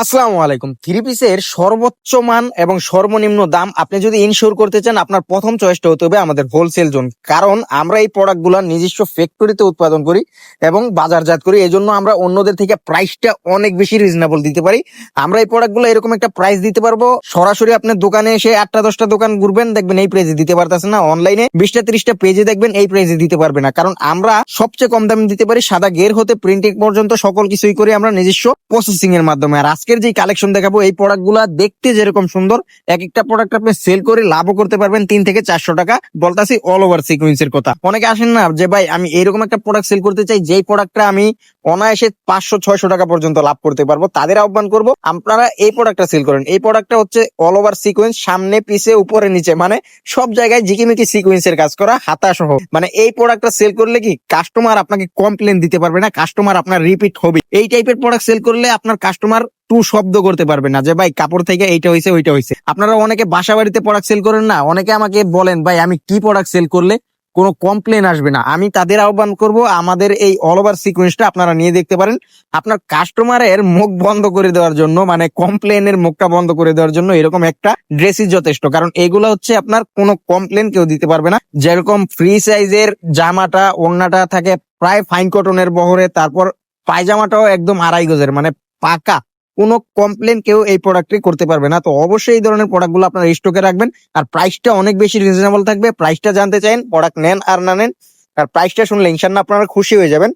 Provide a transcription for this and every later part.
আসসালামু আলাইকুম। থ্রি পিসের সর্বোচ্চ মান এবং সর্বনিম্ন দাম আপনি যদি ইনশিওর করতে চান, আপনার প্রথম চয়েসটা হতে হবে আমাদের হোলসেল জোন। কারণ আমরা এই প্রোডাক্টগুলো নিজস্ব ফ্যাক্টরিতে উৎপাদন করি এবং বাজারজাত করি। এই জন্য আমরা অন্যদের থেকে প্রাইসটা অনেক বেশি রিজনেবল দিতে পারি। আমরা এই প্রোডাক্টগুলো এরকম একটা প্রাইস দিতে পারবো, সরাসরি আপনার দোকানে এসে 8টা 10টা দোকান ঘুরবেন, দেখবেন এই প্রাইসে দিতে পারতেছে না। অনলাইনে 20টা 30টা পেজে দেখবেন এই প্রাইসে দিতে পারবে না। কারণ আমরা সবচেয়ে কম দামে দিতে পারি, সাদা গের হতে প্রিন্টিং পর্যন্ত সকল কিছুই করি আমরা নিজস্ব প্রসেসিং এর মাধ্যমে। আর আজকের যে কালেকশন দেখাবো, এই প্রোডাক্ট গুলা দেখতে যেরকম সুন্দর, এক একটা প্রোডাক্ট আপনি সেল করে লাভও করতে পারবেন 3 থেকে 400 টাকা। বলতাছি অল ওভার সিকোয়েন্সের কথা। অনেকে আসেন না যে ভাই আমি এরকম একটা প্রোডাক্ট সেল করতে চাই, যেই প্রোডাক্টটা আমি অনায়াসে 500-600 টাকা পর্যন্ত লাভ করতে পারবো, তাদের আহ্বান করবো আপনারা এই প্রোডাক্টটা সেল করেন। এই প্রোডাক্টটা হচ্ছে অল ওভার সিকোয়েন্স, সামনে পিছে উপরে নিচে, মানে সব জায়গায় ঝিকিমিকি সিকোয়েন্সের কাজ করা, হাতা সহ। মানে এই প্রোডাক্টটা সেল করলে কি কাস্টমার আপনাকে কমপ্লেন দিতে পারবে না, কাস্টমার আপনার রিপিট হবে। এই টাইপের প্রোডাক্ট সেল করলে আপনার কাস্টমার টু শব্দ করতে পারবে না যে ভাই কাপড় থেকে এইটা হয়েছে ওইটা হয়েছে। আপনারা অনেকে বাসা বাড়িতে প্রোডাক্ট সেল করেন না, অনেকে আমাকে বলেন ভাই আমি কি প্রোডাক্ট সেল করলে কোনো কমপ্লেন আসবে না। আমি তাদের আহ্বান করব আমাদের এই অল ওভার সিকোয়েন্সটা আপনারা নিয়ে দেখতে পারেন। আপনার কাস্টমারের মুখ বন্ধ করে দেওয়ার জন্য, মানে কমপ্লেনের মুখটা বন্ধ করে দেওয়ার জন্য এরকম একটা ড্রেসই যথেষ্ট। কারণ এগুলো হচ্ছে আপনার কোনো কমপ্লেন কেউ দিতে পারবে না। যেরকম ফ্রি সাইজের জামাটা, ওড়নাটা থাকে প্রায় ফাইন কটনের বহরে, তারপর পায়জামাটাও একদম 2.5 গজের, মানে পাকা। কোনো কমপ্লেন কেউ এই প্রোডাক্টে করতে পারবে না। তো অবশ্যই এই ধরনের প্রোডাক্টগুলো আপনারা স্টকে রাখবেন। আর প্রাইসটা অনেক বেশি রিজনেবল থাকবে। প্রাইসটা জানতে চান, প্রোডাক্ট নেন আর না নেন, আর প্রাইসটা শুনলে ইনশাআল্লাহ আপনারা খুশি হয়ে যাবেন।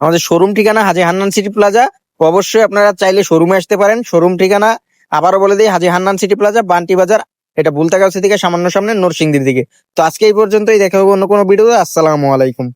আমাদের শোরুম ঠিকানা হাজী হান্নান সিটি প্লাজা। অবশ্যই আপনারা চাইলে শোরুমে আসতে পারেন। শোরুম ঠিকানা আবারও বলে দিই, হাজী হান্নান সিটি প্লাজা, বান্টি বাজার। এটা বুলতাগাছি থেকে সামান্য সামনে নরসিংদীর দিকে। তো আজকে এই পর্যন্তই, দেখা হবে অন্য কোনো ভিডিওতে। আসসালামু আলাইকুম।